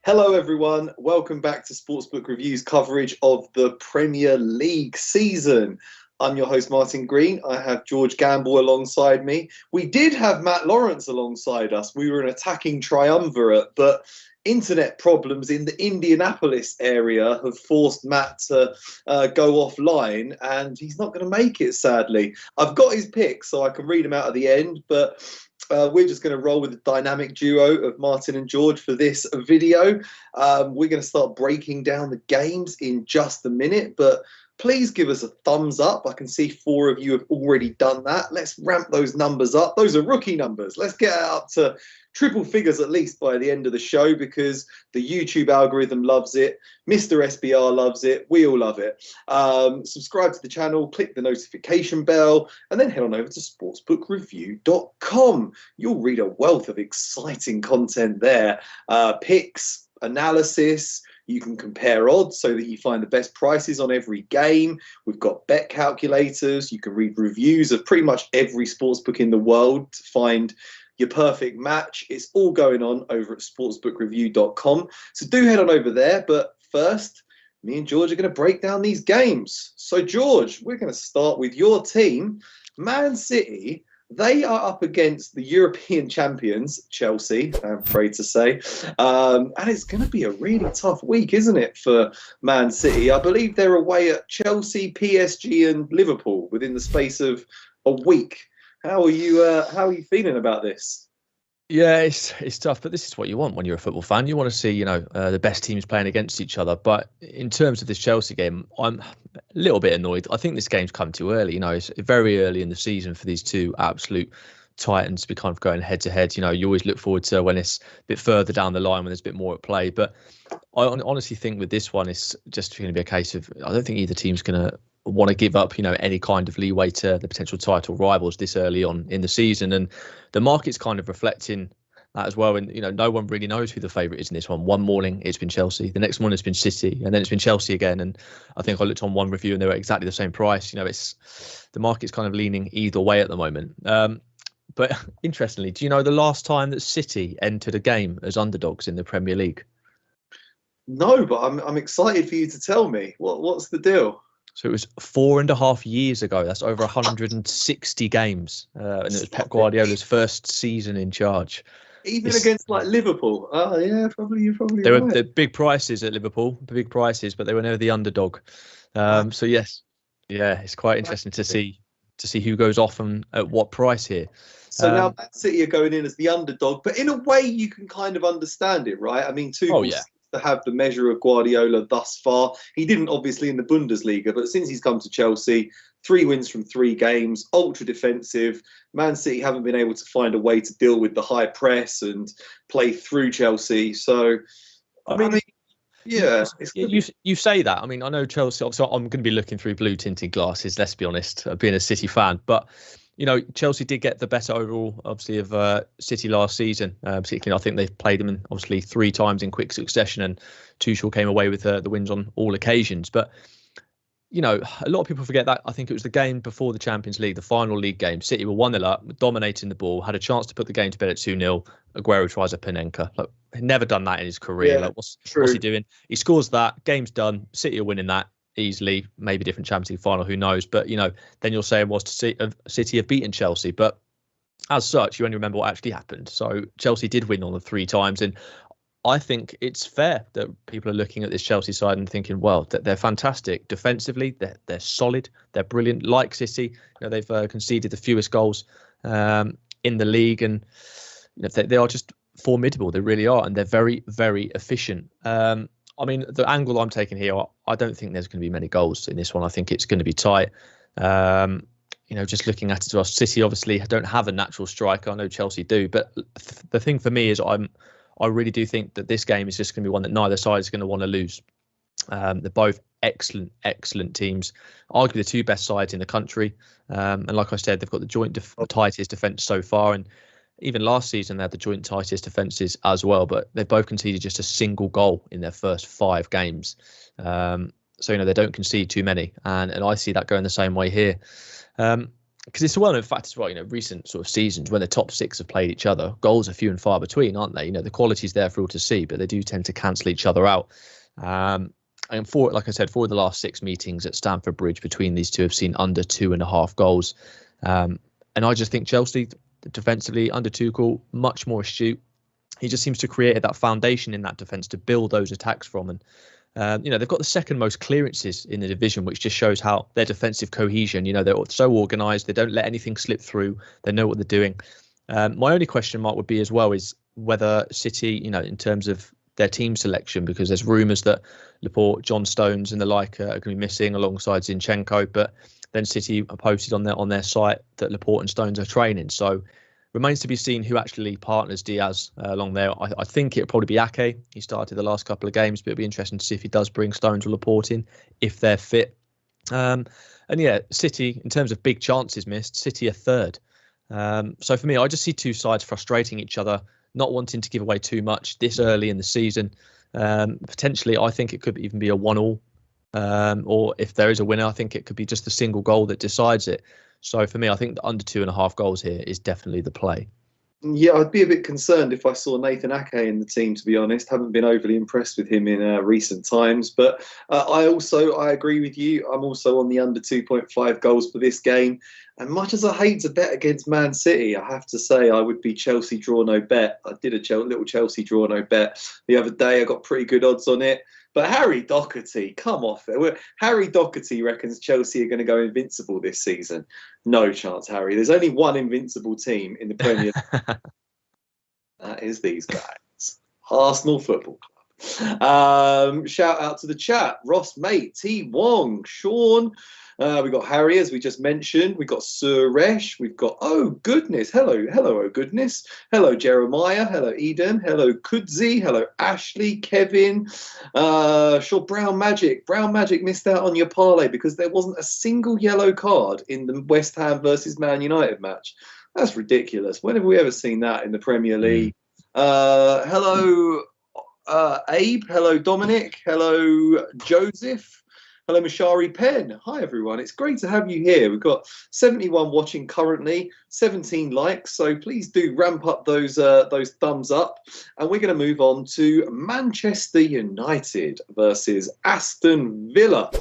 Hello everyone, welcome back to Sportsbook Review's coverage of the Premier League season. I'm your host Martin Green. I have George Gamble alongside me. We did have Matt Lawrence alongside us. We were an attacking triumvirate, but internet problems in the Indianapolis area have forced Matt to go offline, and he's not going to make it, sadly. I've got his picks, so I can read them out at the end, but we're just going to roll with the dynamic duo of Martin and George for this video. We're going to start breaking down the games in just a minute, but please give us a thumbs up. I can see 4 of you have already done that. Let's ramp those numbers up. Those are rookie numbers. Let's get up to triple figures at least by the end of the show, because the YouTube algorithm loves it. Mr. SBR loves it. We all love it. Subscribe to the channel, click the notification bell, and then head on over to sportsbookreview.com. You'll read a wealth of exciting content there. Picks, analysis. You can compare odds so that you find the best prices on every game. We've got bet calculators. You can read reviews of pretty much every sportsbook in the world to find your perfect match. It's all going on over at sportsbookreview.com. So do head on over there. But first, me and George are going to break down these games. So George, we're going to start with your team, Man City. They are up against the European champions, Chelsea, I'm afraid to say. And it's going to be a really tough week, isn't it, for Man City? I believe they're away at Chelsea, PSG and Liverpool within the space of a week. How are you feeling about this? Yeah, it's tough, but this is what you want when you're a football fan. You want to see, the best teams playing against each other. But in terms of this Chelsea game, I'm a little bit annoyed. I think this game's come too early. It's very early in the season for these two absolute titans to be kind of going head to head. You always look forward to when it's a bit further down the line when there's a bit more at play. But I honestly think with this one, it's just going to be a case of, I don't think either team's going to want to give up, any kind of leeway to the potential title rivals this early on in the season. And the market's kind of reflecting that as well. And, no one really knows who the favourite is in this one. One morning it's been Chelsea, the next morning it's been City, and then it's been Chelsea again. And I think I looked on one review and they were exactly the same price. It's the market's kind of leaning either way at the moment. But interestingly, do you know the last time that City entered a game as underdogs in the Premier League? No, but I'm excited for you to tell me. What's the deal? So it was 4.5 years ago. That's over 160 games. And it was Pep Guardiola's first season in charge. Even against like Liverpool. Oh, yeah, you're probably they right. were the big prices at Liverpool, big prices, but they were never the underdog. So, yes. Yeah, it's quite interesting to see who goes off and at what price here. So now Man City are going in as the underdog, but in a way you can kind of understand it, right? I mean, to have the measure of Guardiola thus far. He didn't obviously in the Bundesliga, but since he's come to Chelsea, 3 wins from 3 games, ultra defensive. Man City haven't been able to find a way to deal with the high press and play through Chelsea. So, I mean, yeah. You say that. I mean, I know Chelsea, obviously I'm going to be looking through blue tinted glasses, let's be honest, being a City fan, but Chelsea did get the better overall, obviously, of City last season. Particularly, I think they've played them obviously 3 times in quick succession, and Tuchel came away with the wins on all occasions. But a lot of people forget that. I think it was the game before the Champions League, the final league game. City were 1-0 up, dominating the ball, had a chance to put the game to bed at 2-0. Aguero tries a Panenka. He'd never done that in his career. Yeah, what's he doing? He scores that. Game's done. City are winning that easily, maybe different Champions League final, who knows? But then you'll say it was to City have beaten Chelsea, but as such, you only remember what actually happened. So Chelsea did win on the 3 times, and I think it's fair that people are looking at this Chelsea side and thinking, well, they're fantastic defensively, they're solid, they're brilliant. Like City, they've conceded the fewest goals in the league, and they are just formidable. They really are, and they're very, very efficient. I mean, the angle I'm taking here, I don't think there's going to be many goals in this one. I think it's going to be tight. Just looking at it as well, City obviously don't have a natural striker. I know Chelsea do, but the thing for me is I really do think that this game is just going to be one that neither side is going to want to lose. They're both excellent teams, arguably the 2 best sides in the country. And like I said, they've got the tightest defence so far, and even last season, they had the joint tightest defences as well, but they've both conceded just a single goal in their first 5 games. So, they don't concede too many. And I see that going the same way here. because it's a well-known fact as well, recent sort of seasons when the top six have played each other, goals are few and far between, aren't they? The quality's there for all to see, but they do tend to cancel each other out. And like I said, for the last 6 meetings at Stamford Bridge between these two have seen under 2.5 goals. And I just think Chelsea, defensively, under Tuchel, much more astute. He just seems to create that foundation in that defence to build those attacks from. And they've got the second most clearances in the division, which just shows how their defensive cohesion, they're so organised. They don't let anything slip through. They know what they're doing. My only question mark would be as well is whether City, in terms of their team selection, because there's rumours that Laporte, John Stones and the like are going to be missing alongside Zinchenko, but then City are posted on their site that Laporte and Stones are training. So remains to be seen who actually partners Diaz along there. I think it'll probably be Ake. He started the last couple of games, but it'll be interesting to see if he does bring Stones or Laporte in, if they're fit. And yeah, City, in terms of big chances missed, City are third. So for me, I just see two sides frustrating each other, not wanting to give away too much this early in the season. Potentially, I think it could even be a 1-1. Or if there is a winner, I think it could be just a single goal that decides it. So for me, I think the under 2.5 goals here is definitely the play. Yeah, I'd be a bit concerned if I saw Nathan Ake in the team, to be honest. Haven't been overly impressed with him in recent times. But I agree with you. I'm also on the under 2.5 goals for this game. And much as I hate to bet against Man City, I have to say I would be Chelsea draw no bet. I did a little Chelsea draw no bet the other day. I got pretty good odds on it. But Harry Doherty, come off it. Harry Doherty reckons Chelsea are going to go invincible this season. No chance, Harry. There's only one invincible team in the Premier League. That is these guys. Arsenal Football Club. Shout out to the chat. Ross Mate, T Wong, Sean. We've got Harry, as we just mentioned. We've got Suresh. We've got, oh, goodness. Hello, oh, goodness. Hello, Jeremiah. Hello, Eden. Hello, Kudzi. Hello, Ashley, Kevin. Sure, Brown Magic. Brown Magic missed out on your parlay because there wasn't a single yellow card in the West Ham versus Man United match. That's ridiculous. When have we ever seen that in the Premier League? Hello, Abe. Hello, Dominic. Hello, Joseph. Hello, Mashari Penn. Hi, everyone. It's great to have you here. We've got 71 watching currently, 17 likes. So please do ramp up those thumbs up. And we're going to move on to Manchester United versus Aston Villa.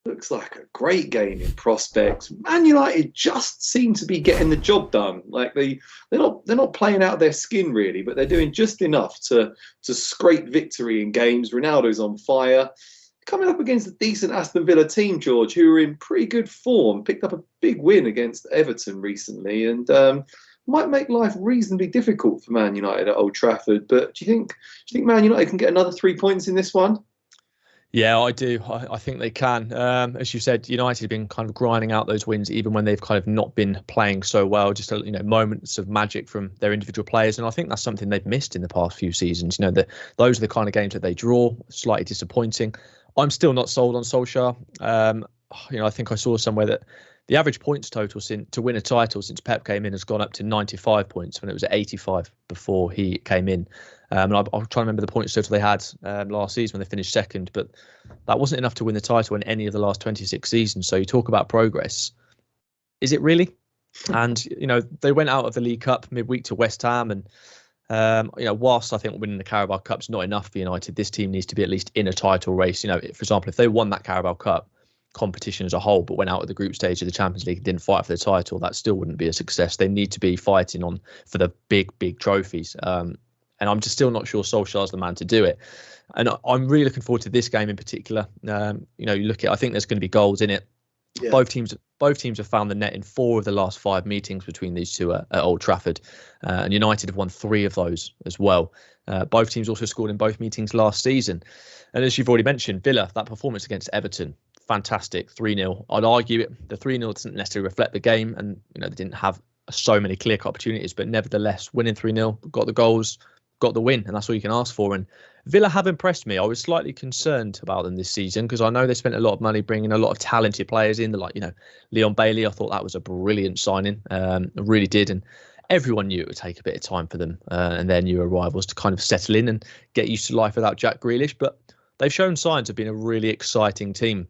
Looks like a great game in prospect. Man United just seem to be getting the job done. Like they're not playing out their skin really, but they're doing just enough to scrape victory in games. Ronaldo's on fire. Coming up against a decent Aston Villa team, George, who are in pretty good form, picked up a big win against Everton recently, and might make life reasonably difficult for Man United at Old Trafford. But do you think Man United can get another 3 points in this one? Yeah, I do. I think they can. As you said, United have been kind of grinding out those wins, even when they've kind of not been playing so well. Just moments of magic from their individual players, and I think that's something they've missed in the past few seasons. Those are the kind of games that they draw. Slightly disappointing. I'm still not sold on Solskjaer. I think I saw somewhere that the average points total to win a title since Pep came in has gone up to 95 points when it was at 85 before he came in. And I'm trying to remember the points total they had last season when they finished second, but that wasn't enough to win the title in any of the last 26 seasons. So you talk about progress. Is it really? And, they went out of the League Cup midweek to West Ham, and whilst I think winning the Carabao Cup's not enough for United, this team needs to be at least in a title race. For example, if they won that Carabao Cup competition as a whole, but went out at the group stage of the Champions League and didn't fight for the title, that still wouldn't be a success. They need to be fighting on for the big trophies. And I'm just still not sure Solskjaer's the man to do it. And I'm really looking forward to this game in particular. You look at, I think there's going to be goals in it. Yeah. Both teams have found the net in 4 of the last 5 meetings between these two at Old Trafford, and United have won 3 of those as well. Both teams also scored in both meetings last season. And as you've already mentioned, Villa, that performance against Everton, fantastic, 3-0. I'd argue the 3-0 doesn't necessarily reflect the game, and they didn't have so many clear opportunities, but nevertheless, winning 3-0, got the goals, got the win, and that's all you can ask for. And Villa have impressed me. I was slightly concerned about them this season because I know they spent a lot of money bringing a lot of talented players in. Leon Bailey, I thought that was a brilliant signing. I really did. And everyone knew it would take a bit of time for them and their new arrivals to kind of settle in and get used to life without Jack Grealish. But they've shown signs of being a really exciting team.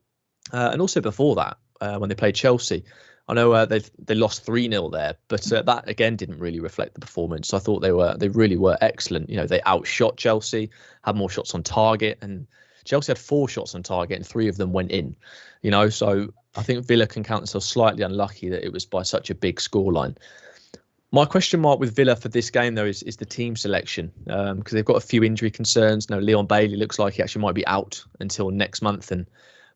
And also before that, when they played Chelsea, I know they lost 3-0 there, but that again didn't really reflect the performance. I thought they really were excellent. You know, they outshot Chelsea, had more shots on target, and Chelsea had 4 shots on target and 3 of them went in. You know, so I think Villa can count themselves slightly unlucky that it was by such a big scoreline. My question mark with Villa for this game, though, is the team selection, because they've got a few injury concerns. You know, Leon Bailey looks like he actually might be out until next month, and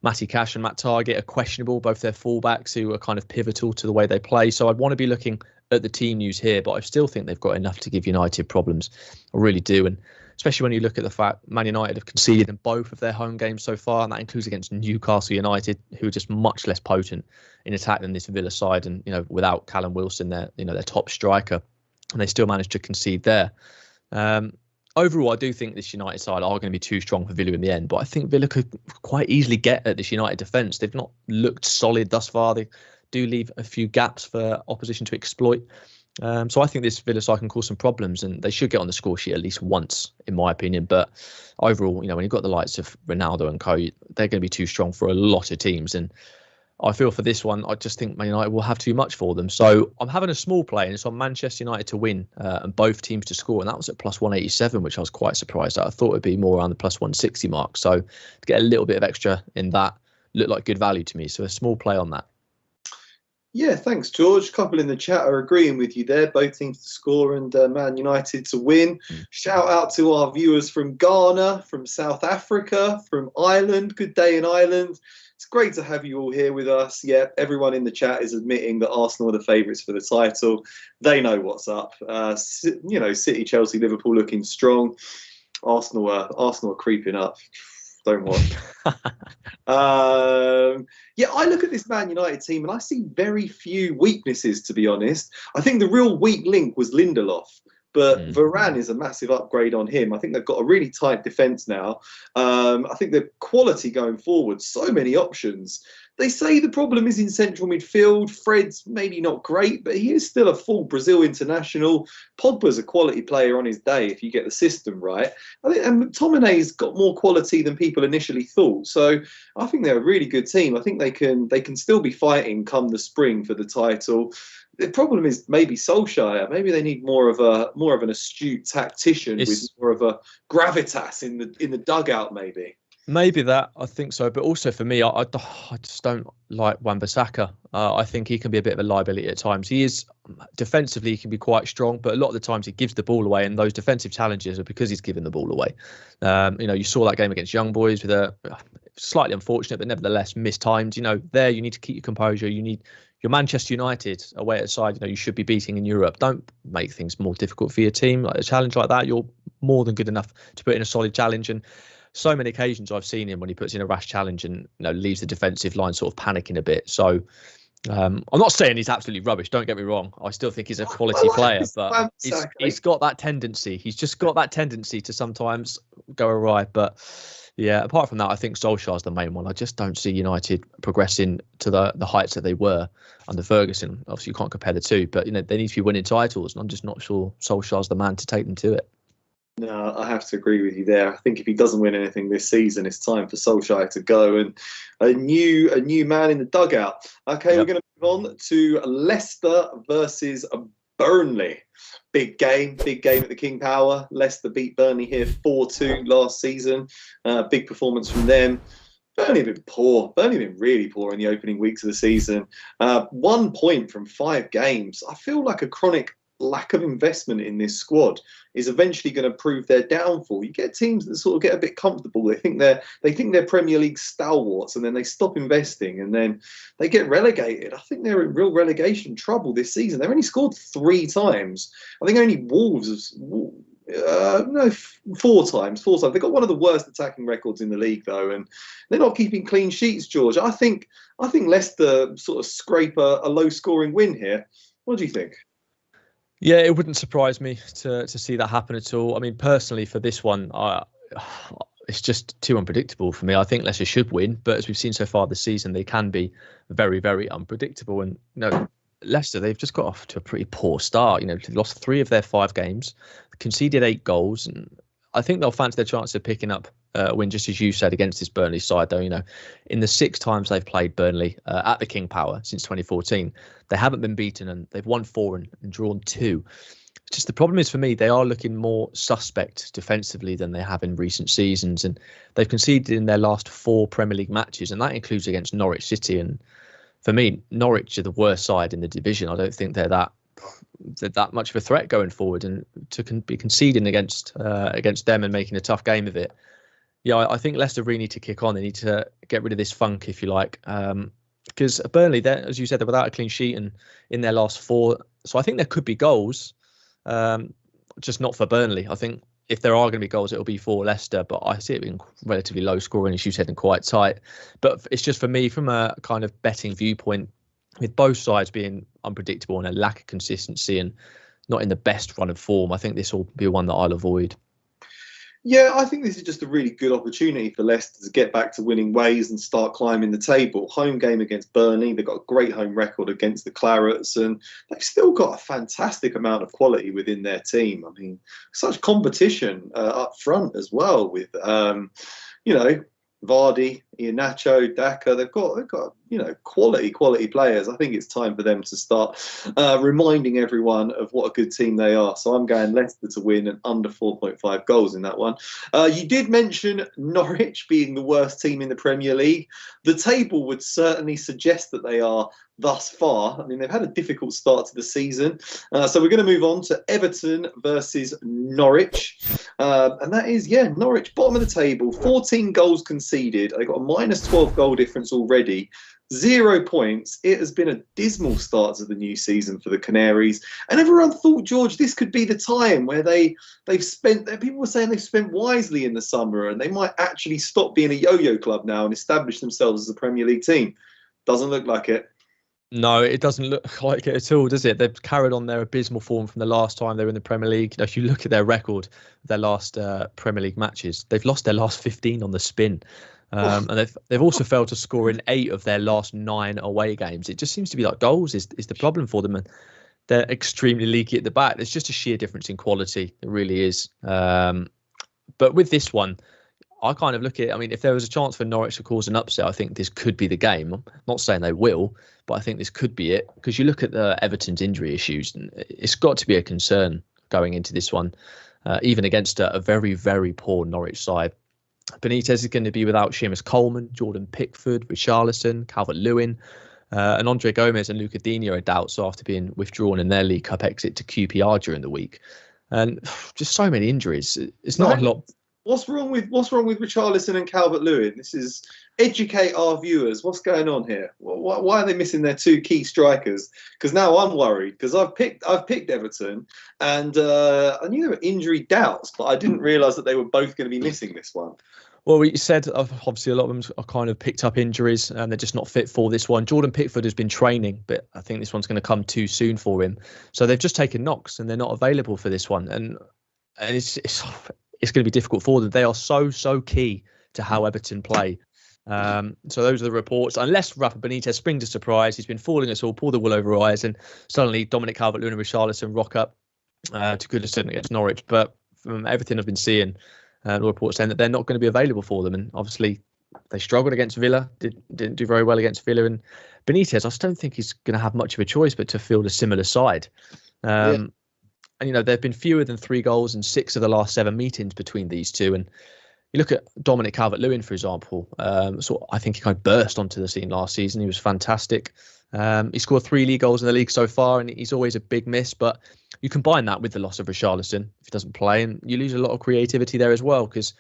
Matty Cash and Matt Targett are questionable, both their fullbacks who are kind of pivotal to the way they play. So I'd want to be looking at the team news here, but I still think they've got enough to give United problems. I really do. And especially when you look at the fact Man United have conceded in both of their home games so far, and that includes against Newcastle United, who are just much less potent in attack than this Villa side. And, you know, without Callum Wilson, their top striker, and they still managed to concede there. Overall, I do think this United side are going to be too strong for Villa in the end, but I think Villa could quite easily get at this United defence. They've not looked solid thus far. They do leave a few gaps for opposition to exploit. So I think this Villa side can cause some problems, and they should get on the score sheet at least once, in my opinion. But overall, you know, when you've got the likes of Ronaldo and co, they're going to be too strong for a lot of teams. And I feel for this one, I just think Man United will have too much for them. So I'm having a small play, and it's on Manchester United to win and both teams to score. And that was at plus 187, which I was quite surprised at. I thought it would be more around the plus 160 mark. So to get a little bit of extra in that looked like good value to me. So a small play on that. Yeah, thanks, George. A couple in the chat are agreeing with you there. Both teams to score and Man United to win. Shout out to our viewers from Ghana, from South Africa, from Ireland. Good day in Ireland. It's great to have you all here with us. Yeah, everyone in the chat is admitting that Arsenal are the favourites for the title. They know what's up. You know, City, Chelsea, Liverpool looking strong. Arsenal are creeping up. Don't worry. Yeah, I look at this Man United team and I see very few weaknesses, to be honest. I think the real weak link was Lindelof. But Varane is a massive upgrade on him. I think they've got a really tight defence now. I think the quality going forward, so many options. They say the problem is in central midfield. Fred's maybe not great, but he is still a full Brazil international. Pogba's a quality player on his day if you get the system right. I think, and McTominay's got more quality than people initially thought. So I think they're a really good team. I think they can still be fighting come the spring for the title. The problem is maybe Solskjaer. Maybe they need more of an astute tactician with more of a gravitas in the dugout. Maybe that, I think so. But also for me, I just don't like Wan-Bissaka. I think he can be a bit of a liability at times. He is defensively, he can be quite strong, but a lot of the times he gives the ball away, and those defensive challenges are because he's given the ball away. You know, you saw that game against Young Boys with a slightly unfortunate, but nevertheless mistimed. You know, there you need to keep your composure. You're Manchester United away at side, you know, you should be beating in Europe. Don't make things more difficult for your team. Like a challenge like that, you're more than good enough to put in a solid challenge. And so many occasions I've seen him when he puts in a rash challenge and, you know, leaves the defensive line sort of panicking a bit. So I'm not saying he's absolutely rubbish. Don't get me wrong. I still think he's a quality player, but he's got that tendency. He's just got that tendency to sometimes go awry. But yeah, apart from that, I think Solskjaer's the main one. I just don't see United progressing to the heights that they were under Ferguson. Obviously, you can't compare the two, but, you know, they need to be winning titles, and I'm just not sure Solskjaer's the man to take them to it. No, I have to agree with you there. I think if he doesn't win anything this season, it's time for Solskjaer to go and a new man in the dugout. Okay, We're going to move on to Leicester versus Burnley. Big game at the King Power. Leicester beat Burnley here 4-2 last season. Big performance from them. Burnley have been poor. Burnley have been really poor in the opening weeks of the season. 1 point from 5 games. I feel like a chronic lack of investment in this squad is eventually going to prove their downfall. You get teams that sort of get a bit comfortable. They think they're Premier League stalwarts, and then they stop investing, and then they get relegated. I think they're in real relegation trouble this season. They've only scored 3 times. I think only Wolves have 4 times. They've got one of the worst attacking records in the league, though, and they're not keeping clean sheets, George. I think Leicester sort of scrape a low-scoring win here. What do you think? Yeah, it wouldn't surprise me to see that happen at all. I mean, personally, for this one, it's just too unpredictable for me. I think Leicester should win, but as we've seen so far this season, they can be very, very unpredictable. And, you know, Leicester, they've just got off to a pretty poor start. You know, they've lost 3 of their 5 games, conceded 8 goals, and I think they'll fancy their chance of picking up win, just as you said, against this Burnley side, though. In the 6 times they've played Burnley at the King Power since 2014, they haven't been beaten, and they've won 4 and drawn 2. Just the problem is, for me, they are looking more suspect defensively than they have in recent seasons, and they've conceded in their last 4 Premier League matches, and that includes against Norwich City. And for me, Norwich are the worst side in the division. I don't think they're that much of a threat going forward, and to be conceding against them and making a tough game of it. Yeah, I think Leicester really need to kick on. They need to get rid of this funk, if you like, because Burnley, as you said, they're without a clean sheet and in their last 4. So I think there could be goals. Just not for Burnley. I think if there are going to be goals, it'll be for Leicester, but I see it being relatively low scoring, as you said, and quite tight. But it's just, for me, from a kind of betting viewpoint, with both sides being unpredictable and a lack of consistency and not in the best run of form, I think this will be one that I'll avoid. Yeah, I think this is just a really good opportunity for Leicester to get back to winning ways and start climbing the table. Home game against Burnley, they've got a great home record against the Clarets, and they've still got a fantastic amount of quality within their team. I mean, such competition up front as well with, Vardy, Iheanacho, Daka. They've got quality players. I think it's time for them to start reminding everyone of what a good team they are. So I'm going Leicester to win and under 4.5 goals in that one. You did mention Norwich being the worst team in the Premier League. The table would certainly suggest that they are thus far. I mean, they've had a difficult start to the season. So we're going to move on to Everton versus Norwich. And that is, Norwich, bottom of the table, 14 goals conceded. They've got a minus 12 goal difference already. 0 points. It has been a dismal start to the new season for the Canaries. And everyone thought, George, this could be the time where people were saying they've spent wisely in the summer and they might actually stop being a yo-yo club now and establish themselves as a Premier League team. Doesn't look like it. No, it doesn't look like it at all, does it? They've carried on their abysmal form from the last time they were in the Premier League. If you look at their record, their last Premier League matches, they've lost their last 15 on the spin. And they've also failed to score in 8 of their last 9 away games. It just seems to be like goals is the problem for them. And they're extremely leaky at the back. There's just a sheer difference in quality. It really is. But with this one, I kind of look at it. I mean, if there was a chance for Norwich to cause an upset, I think this could be the game. I'm not saying they will, but I think this could be it. Because you look at the Everton's injury issues, and it's got to be a concern going into this one, even against a very, very poor Norwich side. Benitez is going to be without Seamus Coleman, Jordan Pickford, Richarlison, Calvert-Lewin, and Andre Gomez and Luca Digne are doubts after being withdrawn in their League Cup exit to QPR during the week. And just so many injuries. It's not a lot. What's wrong with Richarlison and Calvert-Lewin? This is educate our viewers. What's going on here? Why are they missing their 2 key strikers? Because now I'm worried because I've picked Everton and I knew there were injury doubts, but I didn't realise that they were both going to be missing this one. Well, we said obviously a lot of them are kind of picked up injuries and they're just not fit for this one. Jordan Pickford has been training, but I think this one's going to come too soon for him. So they've just taken knocks and they're not available for this one. And it's going to be difficult for them. They are so key to how Everton play. So those are the reports. Unless Rafa Benitez springs a surprise, he's been fooling us all, pull the wool over our eyes, and suddenly Dominic Calvert-Lewin and Richarlison rock up to good extent against Norwich. But from everything I've been seeing, the reports saying that they're not going to be available for them. And obviously, they struggled against Villa, didn't do very well against Villa. And Benitez, I just don't think he's going to have much of a choice but to field a similar side. And, there have been fewer than 3 goals in 6 of the last 7 meetings between these two. And you look at Dominic Calvert-Lewin, for example. So I think he kind of burst onto the scene last season. He was fantastic. He scored 3 league goals in the league so far, and he's always a big miss. But you combine that with the loss of Richarlison if he doesn't play, and you lose a lot of creativity there as well. Because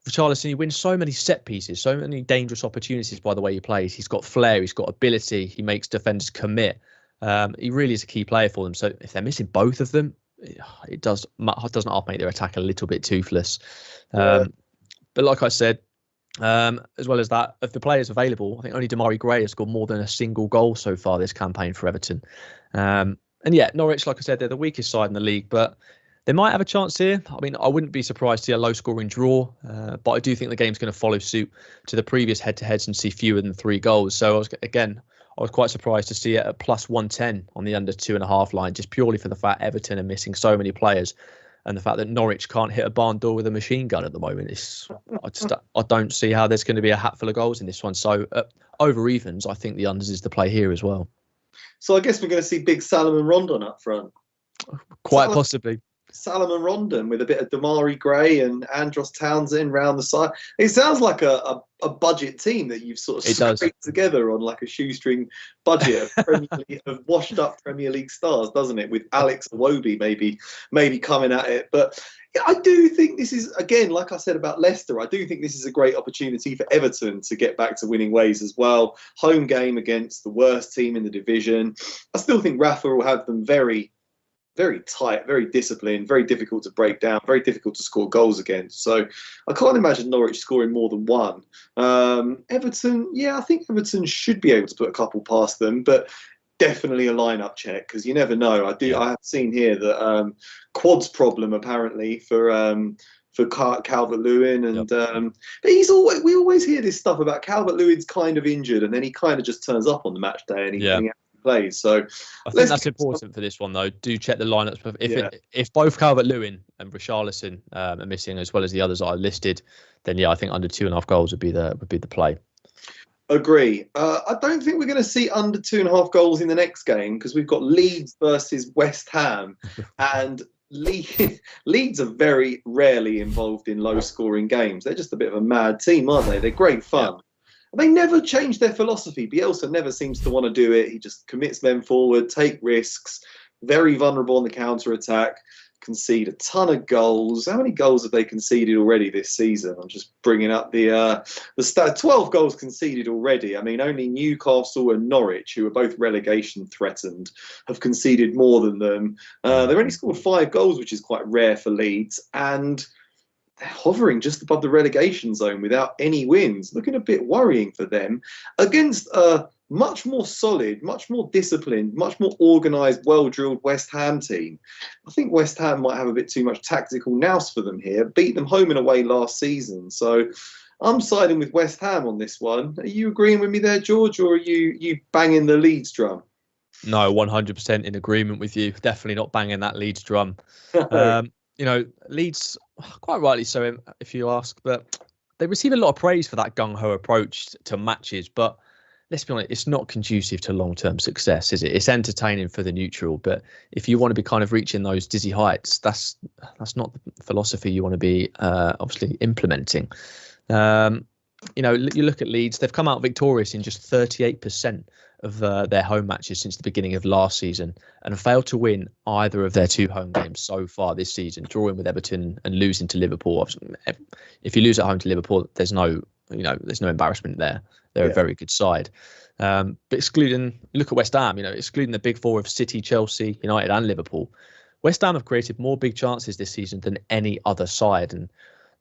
Richarlison, he wins so many set pieces, so many dangerous opportunities by the way he plays. He's got flair, he's got ability, he makes defenders commit. He really is a key player for them. So if they're missing both of them, it doesn't half make their attack a little bit toothless. But like I said, as well as that, of the players available, I think only Damari Gray has scored more than a single goal so far this campaign for Everton. And Norwich, like I said, they're the weakest side in the league, but they might have a chance here. I mean, I wouldn't be surprised to see a low-scoring draw, but I do think the game's going to follow suit to the previous head-to-heads and see fewer than 3 goals. So I was quite surprised to see it at plus 110 on the under 2.5 line, just purely for the fact Everton are missing so many players. and the fact that Norwich can't hit a barn door with a machine gun at the moment, I don't see how there's going to be a hatful of goals in this one. So over evens, I think the unders is the play here as well. So I guess we're going to see big Salomon Rondon up front. Quite possibly. Salomon Rondon with a bit of Damari Gray and Andros Townsend round the side. It sounds like a budget team that you've sort of scraped together on like a shoestring budget of washed up Premier League stars, doesn't it? With Alex Iwobi maybe coming at it. But yeah, I do think this is, again, like I said about Leicester, I do think this is a great opportunity for Everton to get back to winning ways as well. Home game against the worst team in the division. I still think Rafa will have them very tight, very disciplined, very difficult to break down, very difficult to score goals against. So I can't imagine Norwich scoring more than one. Everton, yeah, I think Everton should be able to put a couple past them, but definitely a lineup check because you never know. I have seen here that quads problem apparently for Calvert-Lewin, and but we always hear this stuff about Calvert-Lewin's kind of injured, and then he kind of just turns up on the match day and he plays. So I think that's important for this one, though. Do check the lineups. If both Calvert-Lewin and Richarlison are missing, as well as the others are listed, then I think under 2.5 goals would be the play. Agree. I don't think we're going to see under 2.5 goals in the next game because we've got Leeds versus West Ham, and Leeds are very rarely involved in low-scoring games. They're just a bit of a mad team, aren't they? They're great fun. Yeah. They never change their philosophy. Bielsa never seems to want to do it. He just commits men forward, take risks, very vulnerable on the counter-attack, concede a ton of goals. How many goals have they conceded already this season? I'm just bringing up the stat. 12 goals conceded already. I mean, only Newcastle and Norwich, who are both relegation threatened, have conceded more than them. They've only scored 5 goals, which is quite rare for Leeds, and they're hovering just above the relegation zone without any wins. Looking a bit worrying for them against a much more solid, much more disciplined, much more organised, well-drilled West Ham team. I think West Ham might have a bit too much tactical nous for them here. Beat them home and away last season. So I'm siding with West Ham on this one. Are you agreeing with me there, George, or are you banging the Leeds drum? No, 100% in agreement with you. Definitely not banging that Leeds drum. Leeds, quite rightly so, if you ask, but they receive a lot of praise for that gung-ho approach to matches. But let's be honest, it's not conducive to long-term success, is it? It's entertaining for the neutral, but if you want to be kind of reaching those dizzy heights, that's not the philosophy you want to be obviously implementing. You look at Leeds, they've come out victorious in just 38% of their home matches since the beginning of last season and have failed to win either of their 2 home games so far this season, drawing with Everton and losing to Liverpool. If you lose at home to Liverpool, there's no embarrassment there. They're a very good side. But look at West Ham, excluding the big 4 of City, Chelsea, United and Liverpool, West Ham have created more big chances this season than any other side, and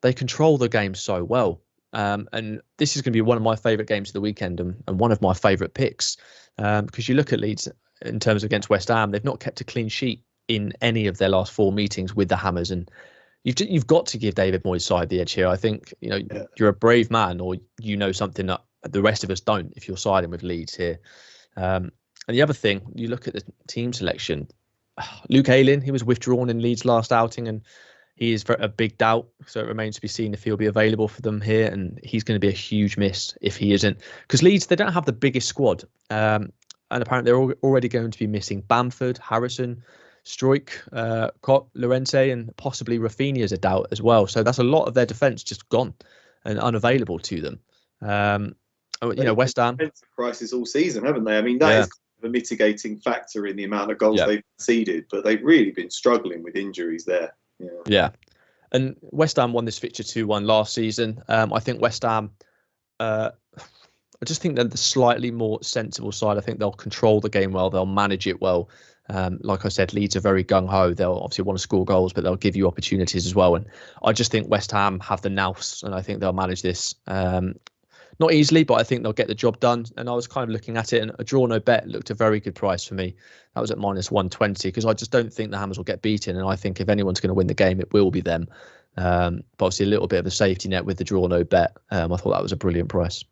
they control the game so well. And this is going to be one of my favourite games of the weekend and one of my favourite picks because you look at Leeds in terms of against West Ham, they've not kept a clean sheet in any of their last 4 meetings with the Hammers, and you've got to give David Moyes' side the edge here. I think you're a brave man, or something that the rest of us don't if you're siding with Leeds here. And the other thing, you look at the team selection. Luke Ayling, he was withdrawn in Leeds' last outing, and he is a big doubt, so it remains to be seen if he'll be available for them here, and he's going to be a huge miss if he isn't. Because Leeds, they don't have the biggest squad, and apparently they're already going to be missing Bamford, Harrison, Struijk, Kot, Llorente, and possibly Rafinha as a doubt as well. So that's a lot of their defence just gone and unavailable to them. West Ham crisis all season, haven't they? I mean, that is a mitigating factor in the amount of goals they've conceded, but they've really been struggling with injuries there. Yeah. And West Ham won this fixture 2-1 last season. I think West Ham, I just think they're the slightly more sensible side. I think they'll control the game well. They'll manage it well. Like I said, Leeds are very gung-ho. They'll obviously want to score goals, but they'll give you opportunities as well. And I just think West Ham have the nous, and I think they'll manage this. Not easily, but I think they'll get the job done. And I was kind of looking at it, and a draw no bet looked a very good price for me. That was at -120 because I just don't think the Hammers will get beaten. And I think if anyone's going to win the game, it will be them. But obviously a little bit of a safety net with the draw no bet. I thought that was a brilliant price.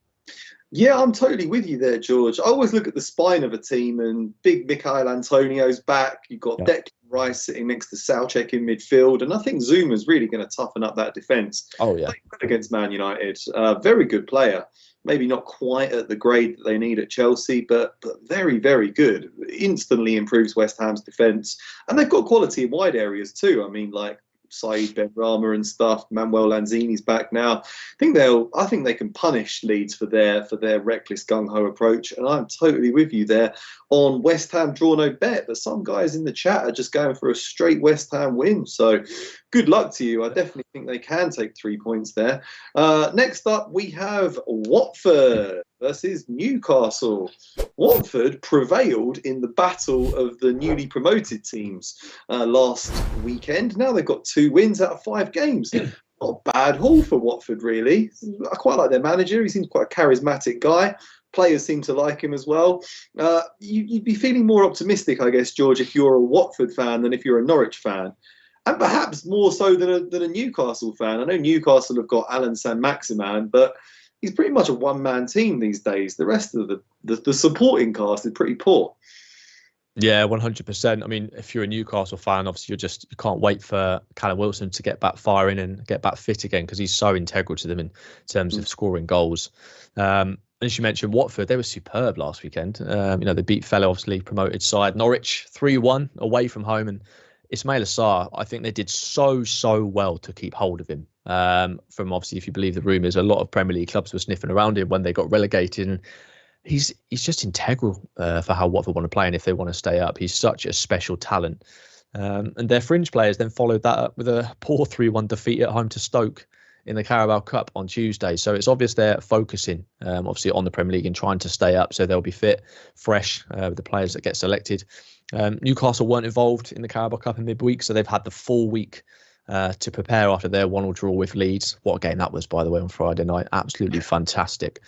Yeah, I'm totally with you there, George. I always look at the spine of a team, and big Michail Antonio's back. You've got Declan Rice sitting next to Soucek in midfield, and I think Zuma's really going to toughen up that defence. Oh yeah, Against Man United, very good player. Maybe not quite at the grade that they need at Chelsea, but very, very good. Instantly improves West Ham's defence, and they've got quality in wide areas too. I mean, like Saeed Benrahma and stuff. Manuel Lanzini's back now. I think they can punish Leeds for their reckless gung ho approach. And I'm totally with you there on West Ham draw no bet. But some guys in the chat are just going for a straight West Ham win. So good luck to you. I definitely think they can take 3 points there. Next up, we have Watford versus Newcastle. Watford prevailed in the battle of the newly promoted teams last weekend. Now they've got 2 wins out of 5 games. Not a bad haul for Watford, really. I quite like their manager. He seems quite a charismatic guy. Players seem to like him as well. You'd be feeling more optimistic, I guess, George, if you're a Watford fan than if you're a Norwich fan. And perhaps more so than a Newcastle fan. I know Newcastle have got Alan Saint-Maximin, but he's pretty much a one-man team these days. The rest of the supporting cast is pretty poor. Yeah, 100%. I mean, if you're a Newcastle fan, obviously you can't wait for Callum Wilson to get back firing and get back fit again, because he's so integral to them in terms of scoring goals. As you mentioned, Watford, they were superb last weekend. They beat fellow, obviously promoted side Norwich 3-1 away from home, and Ismail Assar, I think they did so well to keep hold of him. From obviously, if you believe the rumours, a lot of Premier League clubs were sniffing around him when they got relegated. And he's just integral for how Watford want to play and if they want to stay up. He's such a special talent. And their fringe players then followed that up with a poor 3-1 defeat at home to Stoke in the Carabao Cup on Tuesday. So it's obvious they're focusing, obviously, on the Premier League and trying to stay up. So they'll be fit, fresh with the players that get selected. Newcastle weren't involved in the Carabao Cup in midweek, so they've had the full week to prepare after their 1-1 draw with Leeds. What a game that was, by the way, on Friday night. Absolutely fantastic.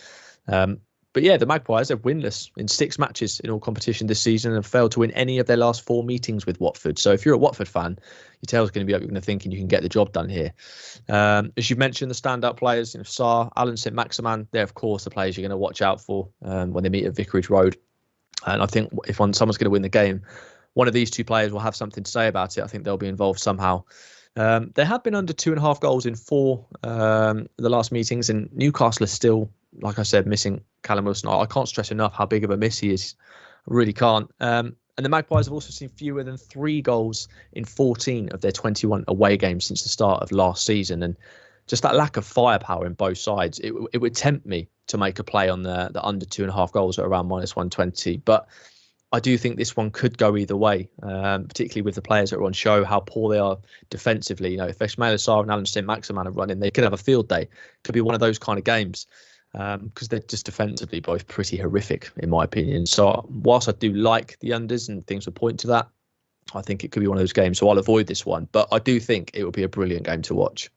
But yeah, the Magpies are winless in 6 matches in all competition this season and failed to win any of their last 4 meetings with Watford. So if you're a Watford fan, your tail's going to be up. You're going to think you can get the job done here. As you've mentioned, the standout players, Sarr, Alan Saint-Maximin, they're of course the players you're going to watch out for when they meet at Vicarage Road. And I think if someone's going to win the game, one of these 2 players will have something to say about it. I think they'll be involved somehow. They have been under 2.5 goals in 4 the last meetings, and Newcastle is still, like I said, missing Callum Wilson. I can't stress enough how big of a miss he is. I really can't. And the Magpies have also seen fewer than 3 goals in 14 of their 21 away games since the start of last season. And just that lack of firepower in both sides, it would tempt me to make a play on the under 2.5 goals at around -120. But I do think this one could go either way, particularly with the players that are on show, how poor they are defensively. If Ismail Assar and Alan Saint-Maximin are running, they could have a field day. Could be one of those kind of games because they're just defensively both pretty horrific, in my opinion. So whilst I do like the unders and things would point to that, I think it could be one of those games. So I'll avoid this one. But I do think it will be a brilliant game to watch.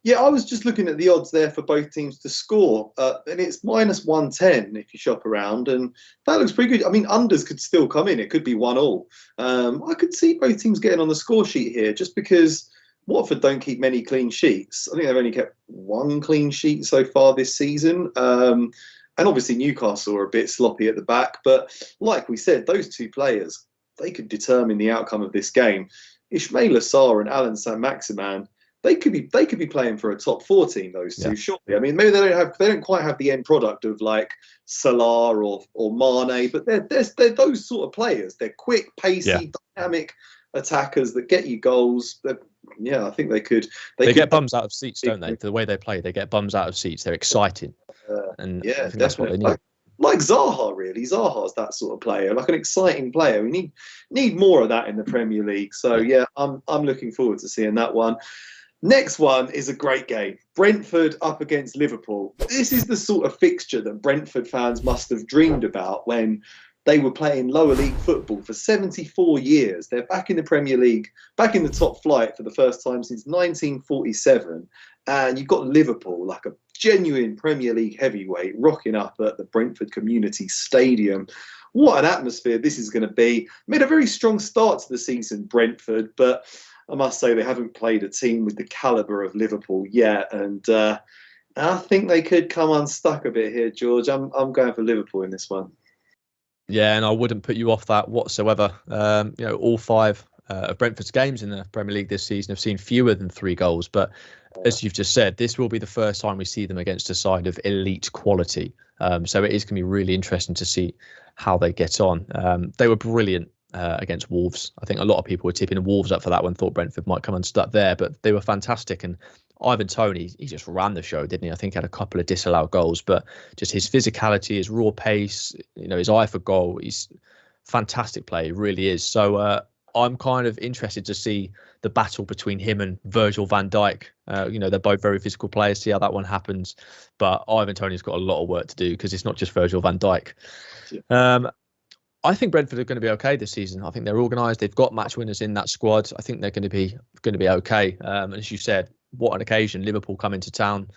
Yeah, I was just looking at the odds there for both teams to score, and it's -110 if you shop around, and that looks pretty good. I mean, unders could still come in. It could be 1-1. I could see both teams getting on the score sheet here just because Watford don't keep many clean sheets. I think they've only kept 1 clean sheet so far this season. And obviously Newcastle are a bit sloppy at the back, but like we said, those 2 players, they could determine the outcome of this game. Ismail Assar and Alan Saint-Maximin, they could be playing for a top 4 team, those 2, surely. I mean, maybe they don't quite have the end product of like Salah or Mane, but they're those sort of players. They're quick, pacey, dynamic attackers that get you goals. I think they could. They get bums out of seats, don't they? The way they play, they get bums out of seats. They're exciting, and I think that's what they need. Like Zaha, really. Zaha's that sort of player, like an exciting player. We need more of that in the Premier League. So yeah, I'm looking forward to seeing that one. Next one is a great game. Brentford up against Liverpool. This is the sort of fixture that Brentford fans must have dreamed about when they were playing lower league football for 74 years. They're back in the Premier League, back in the top flight for the first time since 1947. And you've got Liverpool, like a genuine Premier League heavyweight, rocking up at the Brentford Community Stadium. What an atmosphere this is going to be. Made a very strong start to the season, Brentford, but I must say they haven't played a team with the calibre of Liverpool yet. And I think they could come unstuck a bit here, George. I'm going for Liverpool in this one. Yeah, and I wouldn't put you off that whatsoever. All 5 of Brentford's games in the Premier League this season have seen fewer than 3 goals. But as you've just said, this will be the first time we see them against a side of elite quality. So it is going to be really interesting to see how they get on. They were brilliant against Wolves. I think a lot of people were tipping Wolves up for that one, thought Brentford might come unstuck there, but they were fantastic. And Ivan Toney, he just ran the show, didn't he? I think he had a couple of disallowed goals, but just his physicality, his raw pace, his eye for goal, he's fantastic player, he really is. So I'm kind of interested to see the battle between him and Virgil van Dijk. They're both very physical players, see how that one happens. But Ivan Toney's got a lot of work to do because it's not just Virgil van Dijk. I think Brentford are going to be okay this season. I think they're organised. They've got match winners in that squad. I think they're going to be okay. And as you said, what an occasion! Liverpool come into town.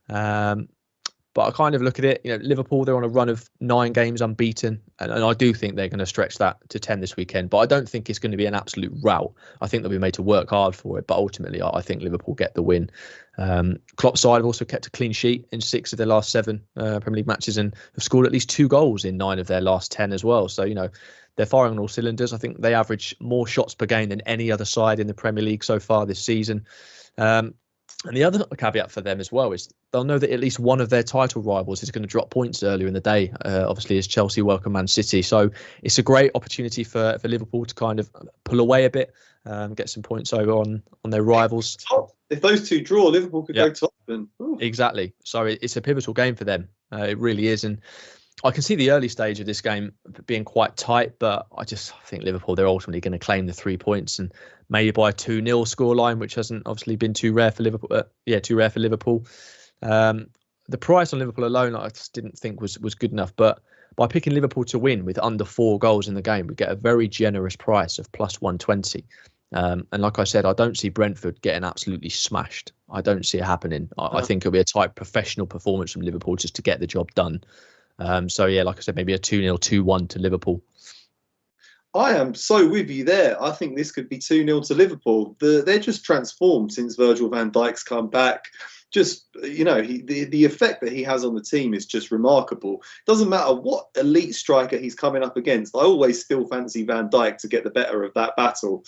But I kind of look at it, Liverpool, they're on a run of 9 games unbeaten. And I do think they're going to stretch that to 10 this weekend. But I don't think it's going to be an absolute rout. I think they'll be made to work hard for it. But ultimately, I think Liverpool get the win. Klopp's side have also kept a clean sheet in 6 of their last 7 Premier League matches and have scored at least 2 goals in 9 of their last 10 as well. So, they're firing on all cylinders. I think they average more shots per game than any other side in the Premier League so far this season. And the other caveat for them as well is they'll know that at least one of their title rivals is going to drop points earlier in the day. Obviously, as Chelsea welcome Man City. So it's a great opportunity for Liverpool to kind of pull away a bit, get some points over on their rivals. If those 2 draw, Liverpool could go top. Exactly. So it's a pivotal game for them. It really is. And I can see the early stage of this game being quite tight, but I think Liverpool, they're ultimately going to claim the 3 points and maybe by a 2-0 scoreline, which hasn't obviously been too rare for Liverpool. The price on Liverpool alone, I just didn't think was good enough. But by picking Liverpool to win with under 4 goals in the game, we get a very generous price of plus 120. And like I said, I don't see Brentford getting absolutely smashed. I don't see it happening. I think it'll be a tight professional performance from Liverpool just to get the job done. Like I said, maybe a 2-0, 2-1 to Liverpool. I am so with you there. I think this could be 2-0 to Liverpool. They're just transformed since Virgil van Dijk's come back. Just, the effect that he has on the team is just remarkable. Doesn't matter what elite striker he's coming up against. I always still fancy Van Dijk to get the better of that battle.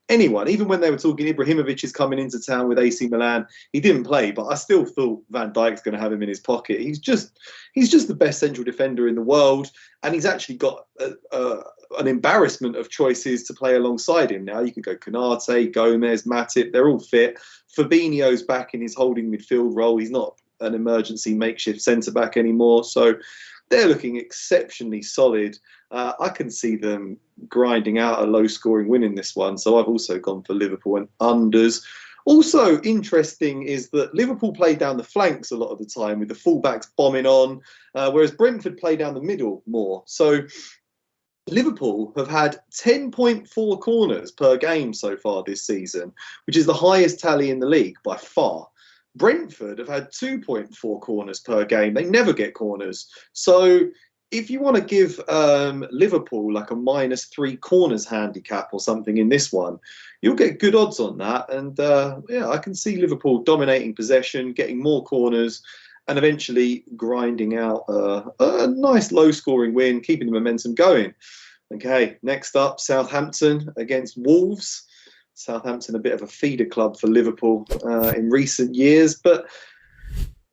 Anyone, even when they were talking Ibrahimovic is coming into town with AC Milan, he didn't play, but I still feel Van Dijk's going to have him in his pocket. He's just the best central defender in the world, and he's actually got an embarrassment of choices to play alongside him now. You could go Konate, Gomez, Matip, they're all fit. Fabinho's back in his holding midfield role. He's not an emergency makeshift centre-back anymore, so they're looking exceptionally solid. I can see them grinding out a low-scoring win in this one. So I've also gone for Liverpool and unders. Also interesting is that Liverpool play down the flanks a lot of the time with the fullbacks bombing on, whereas Brentford play down the middle more. So Liverpool have had 10.4 corners per game so far this season, which is the highest tally in the league by far. Brentford have had 2.4 corners per game. They never get corners. So if you want to give Liverpool like a -3 corners handicap or something in this one, you'll get good odds on that. And I can see Liverpool dominating possession, getting more corners, and eventually grinding out a nice low-scoring win, keeping the momentum going. Okay, next up, Southampton against Wolves. Southampton, a bit of a feeder club for Liverpool in recent years, but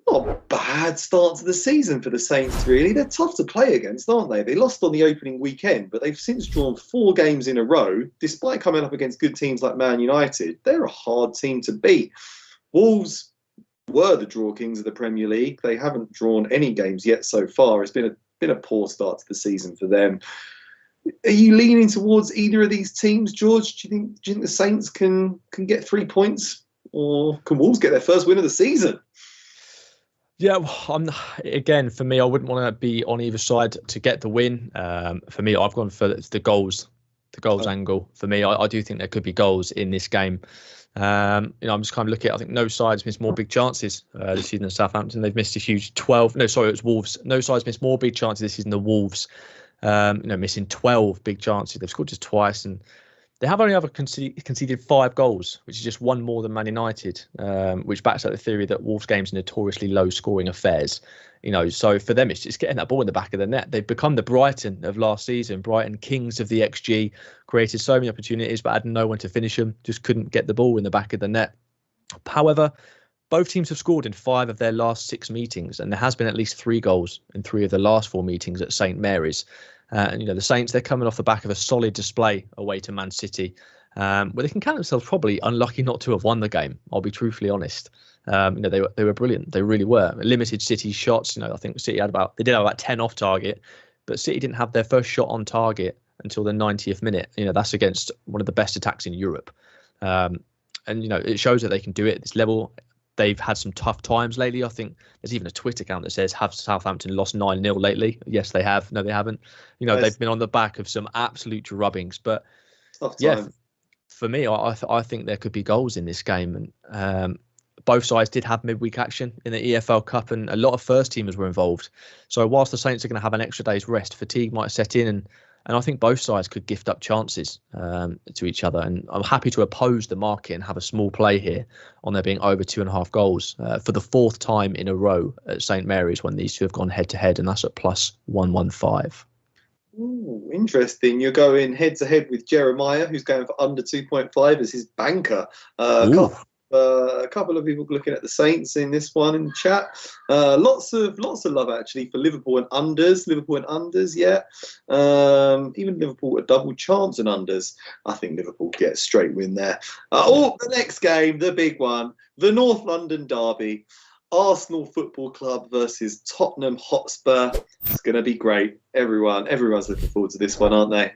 not a bad start to the season for the Saints, really. They're tough to play against, aren't they? They lost on the opening weekend, but they've since drawn 4 games in a row, despite coming up against good teams like Man United. They're a hard team to beat. Wolves were the draw kings of the Premier League. They haven't drawn any games yet so far. It's been a poor start to the season for them. Are you leaning towards either of these teams, George? Do you think the Saints can get 3 points, or can Wolves get their first win of the season? Yeah, again, for me, I wouldn't want to be on either side to get the win. For me, I've gone for the goals angle. For me, I do think there could be goals in this game. I'm just kind of looking at, I think no side's missed more big chances this season than Southampton. They've missed a huge 12. No, sorry, it was Wolves. No side's missed more big chances this season than Wolves. Missing 12 big chances. They've scored just twice, and They have only ever conceded 5 goals, which is just one more than Man United, which backs up the theory that Wolves games are notoriously low-scoring affairs. So for them, it's just getting that ball in the back of the net. They've become the Brighton of last season. Brighton, kings of the XG, created so many opportunities, but had no one to finish them. Just couldn't get the ball in the back of the net. However, both teams have scored in 5 of their last 6 meetings, and there has been at least 3 goals in 3 of the last 4 meetings at St Mary's. And the Saints, they're coming off the back of a solid display away to Man City, where they can count themselves probably unlucky not to have won the game. I'll be truthfully honest. They were brilliant. They really were. Limited City shots. I think City did have about 10 off target, but City didn't have their first shot on target until the 90th minute. That's against one of the best attacks in Europe. And it shows that they can do it at this level. They've had some tough times lately. I think there's even a Twitter account that says, have Southampton lost 9-0 lately? Yes, they have. No, they haven't. They've been on the back of some absolute drubbings. But for me, I think there could be goals in this game. And both sides did have midweek action in the EFL Cup, and a lot of first teamers were involved. So whilst the Saints are going to have an extra day's rest, fatigue might set in, and I think both sides could gift up chances to each other. And I'm happy to oppose the market and have a small play here on there being over 2.5 goals for the 4th time in a row at St Mary's when these two have gone head to head, and that's at plus 115. Ooh, interesting. You're going head to head with Jeremiah, who's going for under 2.5 as his banker. A couple of people looking at the Saints in this one in the chat. Lots of love actually for Liverpool and unders. Yeah. Even Liverpool a double chance and unders. I think Liverpool get a straight win there. The next game, the big one, the North London derby. Arsenal Football Club versus Tottenham Hotspur. It's going to be great. Everyone's looking forward to this one, aren't they?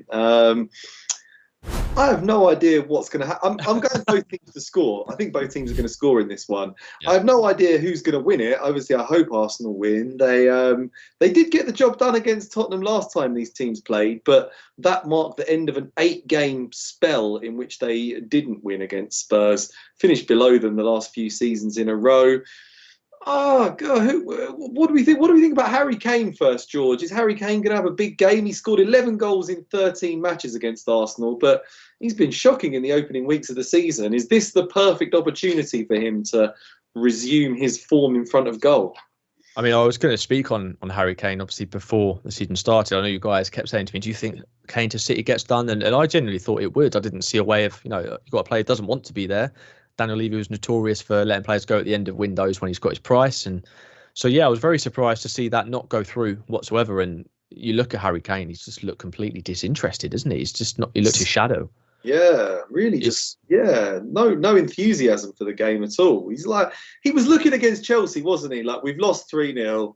I have no idea what's going to happen. I'm going both teams to score. I think both teams are going to score in this one. Yeah. I have no idea who's going to win it. Obviously, I hope Arsenal win. They did get the job done against Tottenham last time these teams played, but that marked the end of an 8-game spell in which they didn't win against Spurs, finished below them the last few seasons in a row. Oh God! What do we think? What do we think about Harry Kane first, George? Is Harry Kane going to have a big game? He scored 11 goals in 13 matches against Arsenal, but he's been shocking in the opening weeks of the season. Is this the perfect opportunity for him to resume his form in front of goal? I mean, I was going to speak on Harry Kane, obviously, before the season started. I know you guys kept saying to me, do you think Kane to City gets done? And I genuinely thought it would. I didn't see a way of, you've got a player who doesn't want to be there. Daniel Levy was notorious for letting players go at the end of windows when he's got his price. And so, I was very surprised to see that not go through whatsoever. And you look at Harry Kane, he's just looked completely disinterested, isn't he? He's just not, he looks his shadow. Yeah, really no enthusiasm for the game at all. He's like, he was looking against Chelsea, wasn't he? Like, we've lost 3-0.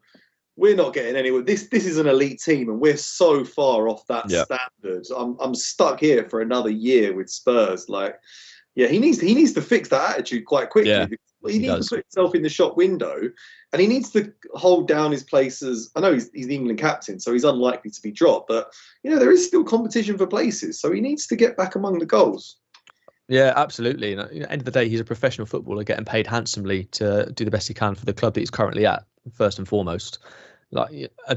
We're not getting anywhere. This is an elite team, and we're so far off that standard. I'm stuck here for another year with Spurs. Like, yeah, he needs to fix that attitude quite quickly. Yeah, he needs to put himself in the shop window, and he needs to hold down his places. I know he's the England captain, so he's unlikely to be dropped. But there is still competition for places, so he needs to get back among the goals. Yeah, absolutely. And at the end of the day, he's a professional footballer getting paid handsomely to do the best he can for the club that he's currently at, first and foremost. But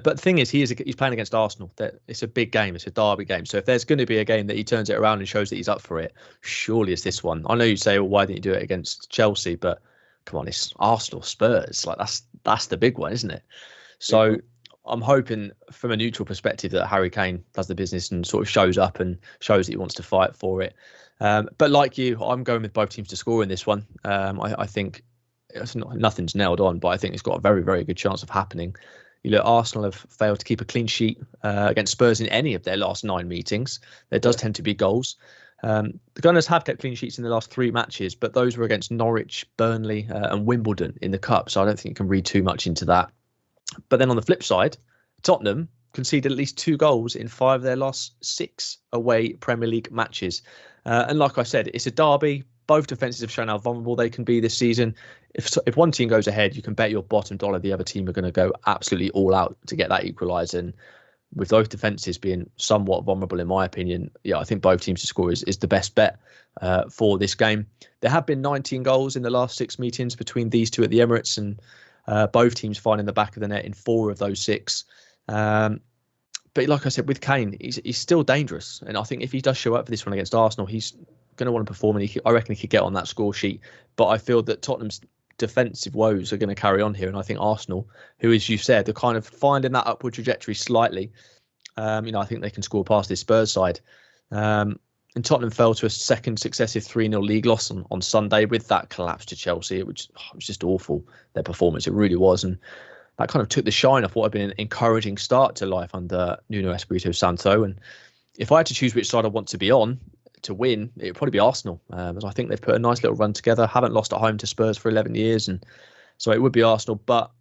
the thing is, he's playing against Arsenal. It's a big game. It's a derby game. So if there's going to be a game that he turns it around and shows that he's up for it, surely it's this one. I know you say, well, why didn't you do it against Chelsea? But come on, it's Arsenal Spurs. Like, that's the big one, isn't it? So I'm hoping from a neutral perspective that Harry Kane does the business and sort of shows up and shows that he wants to fight for it. But like you, I'm going with both teams to score in this one. I think nothing's nailed on, but I think it's got a very, very good chance of happening. Arsenal have failed to keep a clean sheet against Spurs in any of their last 9 meetings. There does tend to be goals. The Gunners have kept clean sheets in the last 3 matches, but those were against Norwich, Burnley and Wimbledon in the Cup, so I don't think you can read too much into that. But then on the flip side, Tottenham conceded at least 2 goals in 5 of their last 6 away Premier League matches. And like I said, it's a derby. Both defences have shown how vulnerable they can be this season. If one team goes ahead, you can bet your bottom dollar the other team are going to go absolutely all out to get that equaliser. And with those defences being somewhat vulnerable, in my opinion, I think both teams to score is the best bet for this game. There have been 19 goals in the last 6 meetings between these two at the Emirates, and both teams finding the back of the net in 4 of those 6. but like I said, with Kane, he's still dangerous. And I think if he does show up for this one against Arsenal, he's going to want to perform. And I reckon he could get on that score sheet. But I feel that Tottenham's defensive woes are going to carry on here. And I think Arsenal, who, as you said, are kind of finding that upward trajectory slightly. I think they can score past this Spurs side. And Tottenham fell to a second successive 3-0 league loss on Sunday with that collapse to Chelsea. It was just awful, their performance. It really was. And that kind of took the shine off what had been an encouraging start to life under Nuno Espirito Santo. And if I had to choose which side I want to be on to win, it would probably be Arsenal. As I think they've put a nice little run together, haven't lost at home to Spurs for 11 years. And so it would be Arsenal. But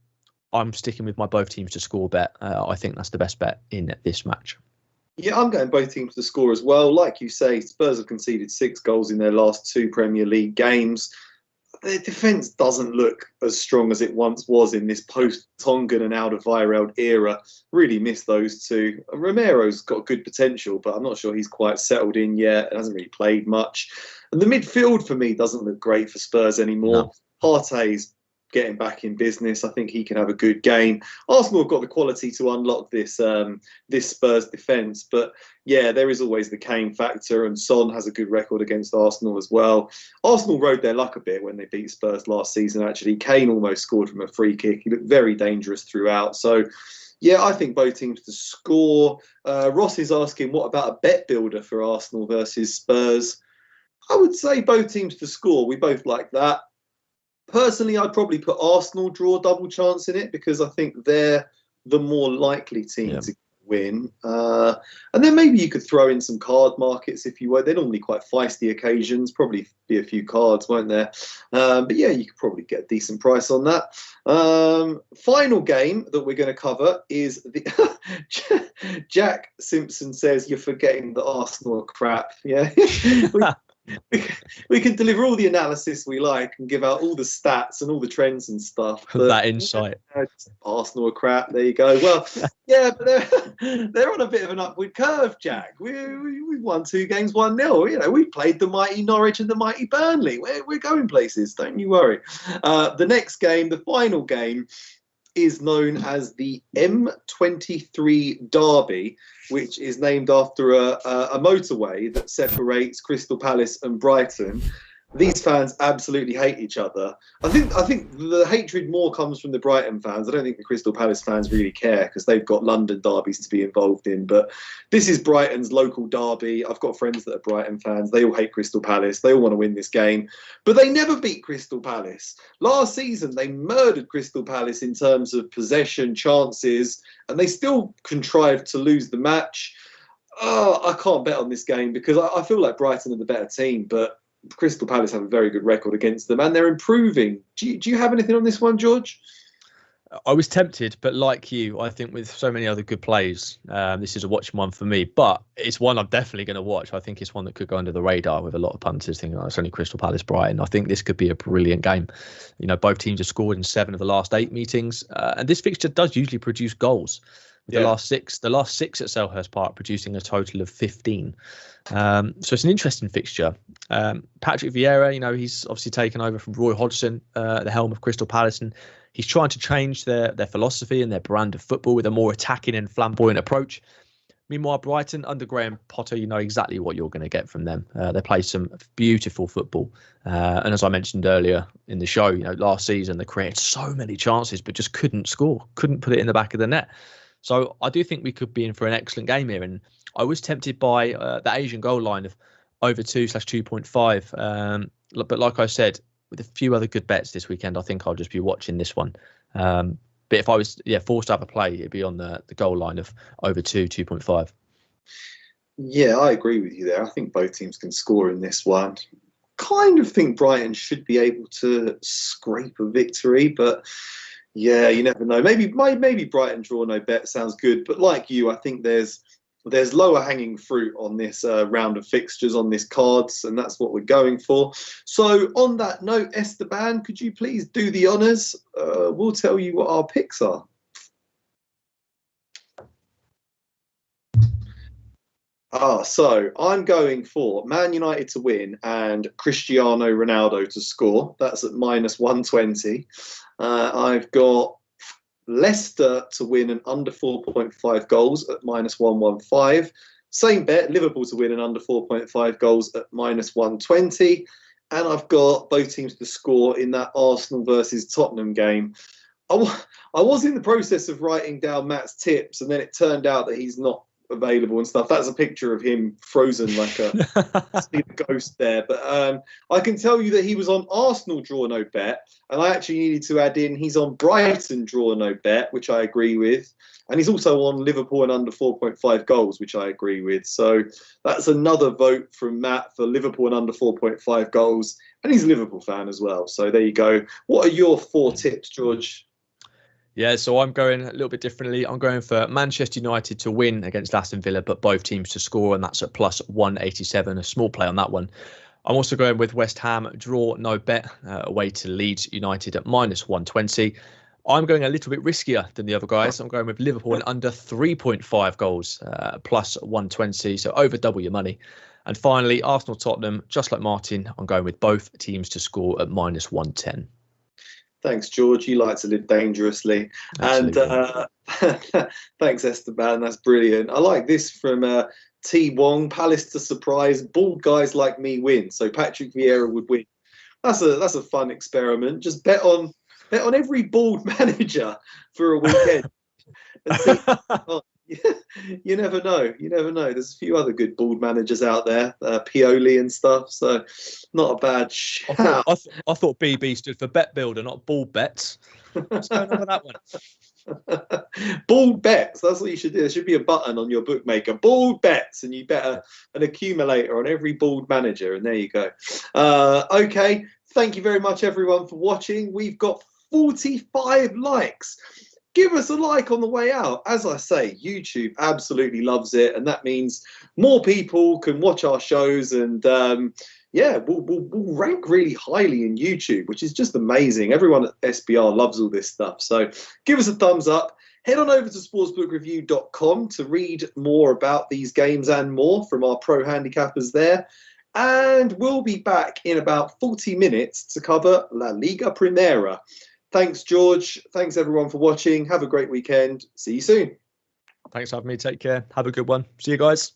I'm sticking with my both teams to score bet. I think that's the best bet in this match. Yeah, I'm going both teams to score as well. Like you say, Spurs have conceded 6 goals in their last 2 Premier League games. Their defence doesn't look as strong as it once was in this post-Tongan and Alderweireld era. Really miss those two. Romero's got good potential, but I'm not sure he's quite settled in yet. Hasn't really played much. And the midfield for me doesn't look great for Spurs anymore. No. Partey's getting back in business. I think he can have a good game. Arsenal have got the quality to unlock this Spurs defence, but yeah, there is always the Kane factor, and Son has a good record against Arsenal as well. Arsenal rode their luck a bit when they beat Spurs last season, actually. Kane almost scored from a free kick. He looked very dangerous throughout. So yeah, I think both teams to score. Ross is asking, what about a bet builder for Arsenal versus Spurs? I would say both teams to score. We both like that. Personally, I'd probably put Arsenal draw double chance in it because I think they're the more likely team to win. And then maybe you could throw in some card markets if you were. They're normally quite feisty occasions, probably be a few cards, won't there? But yeah, you could probably get a decent price on that. Final game that we're going to cover is the Jack Simpson says you're forgetting that Arsenal are crap. Yeah. We can deliver all the analysis we like and give out all the stats and all the trends and stuff. But, that insight. Arsenal are crap. There you go. Well, yeah, but they're on a bit of an upward curve, Jack. We've won 2 games 1-0. We've played the mighty Norwich and the mighty Burnley. We're going places. Don't you worry. The next game, the final game, is known as the M23 Derby, which is named after a motorway that separates Crystal Palace and Brighton. These fans absolutely hate each other. I think the hatred more comes from the Brighton fans. I don't think the Crystal Palace fans really care because they've got London derbies to be involved in. But this is Brighton's local derby. I've got friends that are Brighton fans. They all hate Crystal Palace. They all want to win this game. But they never beat Crystal Palace. Last season, they murdered Crystal Palace in terms of possession, chances, and they still contrived to lose the match. I can't bet on this game because I feel like Brighton are the better team, but Crystal Palace have a very good record against them and they're improving. Do you have anything on this one, George? I was tempted, but like you, I think with so many other good plays, this is a watching one for me. But it's one I'm definitely going to watch. I think it's one that could go under the radar with a lot of punters thinking, it's only Crystal Palace Brighton. I think this could be a brilliant game. Both teams have scored in 7 of the last 8 meetings. And this fixture does usually produce goals. The last six at Selhurst Park producing a total of 15. So it's an interesting fixture. Patrick Vieira, he's obviously taken over from Roy Hodgson at the helm of Crystal Palace, and he's trying to change their philosophy and their brand of football with a more attacking and flamboyant approach. Meanwhile, Brighton, under Graham Potter, you know exactly what you're going to get from them. They play some beautiful football. And as I mentioned earlier in the show, last season they created so many chances but just couldn't score, couldn't put it in the back of the net. So I do think we could be in for an excellent game here. And I was tempted by the Asian goal line of over 2/2.5. But like I said, with a few other good bets this weekend, I think I'll just be watching this one. But if I was forced to have a play, it'd be on the goal line of over 2.5. Yeah, I agree with you there. I think both teams can score in this one. Kind of think Brighton should be able to scrape a victory, but yeah, you never know. Maybe Brighton draw no bet sounds good, but like you, I think there's lower hanging fruit on this round of fixtures on this cards, and that's what we're going for. So on that note, Esteban, could you please do the honours? We'll tell you what our picks are. So I'm going for Man United to win and Cristiano Ronaldo to score. That's at -120. I've got Leicester to win an under 4.5 goals at -115. Same bet, Liverpool to win an under 4.5 goals at -120. And I've got both teams to score in that Arsenal versus Tottenham game. I was in the process of writing down Matt's tips, and then it turned out that he's not available and stuff. That's a picture of him frozen like a ghost there. But I can tell you that he was on Arsenal draw no bet, and I actually needed to add in he's on Brighton draw no bet, which I agree with. And he's also on Liverpool and under 4.5 goals, which I agree with. So that's another vote from Matt for Liverpool and under 4.5 goals. And he's a Liverpool fan as well. So there you go. What are your 4 tips, George? Yeah, so I'm going a little bit differently. I'm going for Manchester United to win against Aston Villa, but both teams to score, and that's at +187, a small play on that one. I'm also going with West Ham draw no bet away to Leeds United at -120. I'm going a little bit riskier than the other guys. I'm going with Liverpool and under 3.5 goals, +120, so over double your money. And finally, Arsenal Tottenham, just like Martin, I'm going with both teams to score at -110. Thanks, George. You like to live dangerously. Absolutely. And thanks, Esteban. That's brilliant. I like this from T. Wong. Palace to surprise. Bald guys like me win. So Patrick Vieira would win. That's a fun experiment. Just bet on every bald manager for a weekend. And see, you never know. You never know. There's a few other good bald managers out there, Pioli and stuff. So not a bad shout. I thought BB stood for bet builder, not bald bets. What's going on with that one? Bald bets. That's what you should do. There should be a button on your bookmaker. Bald bets, and you bet an accumulator on every bald manager. And there you go. Okay. Thank you very much, everyone, for watching. We've got 45 likes. Give us a like on the way out. As I say, YouTube absolutely loves it, and that means more people can watch our shows, and we'll rank really highly in YouTube, which is just amazing. Everyone at SBR loves all this stuff, so give us a thumbs up. Head on over to sportsbookreview.com to read more about these games and more from our pro handicappers there. And we'll be back in about 40 minutes to cover La Liga Primera. Thanks, George. Thanks, everyone, for watching. Have a great weekend. See you soon. Thanks for having me. Take care. Have a good one. See you guys.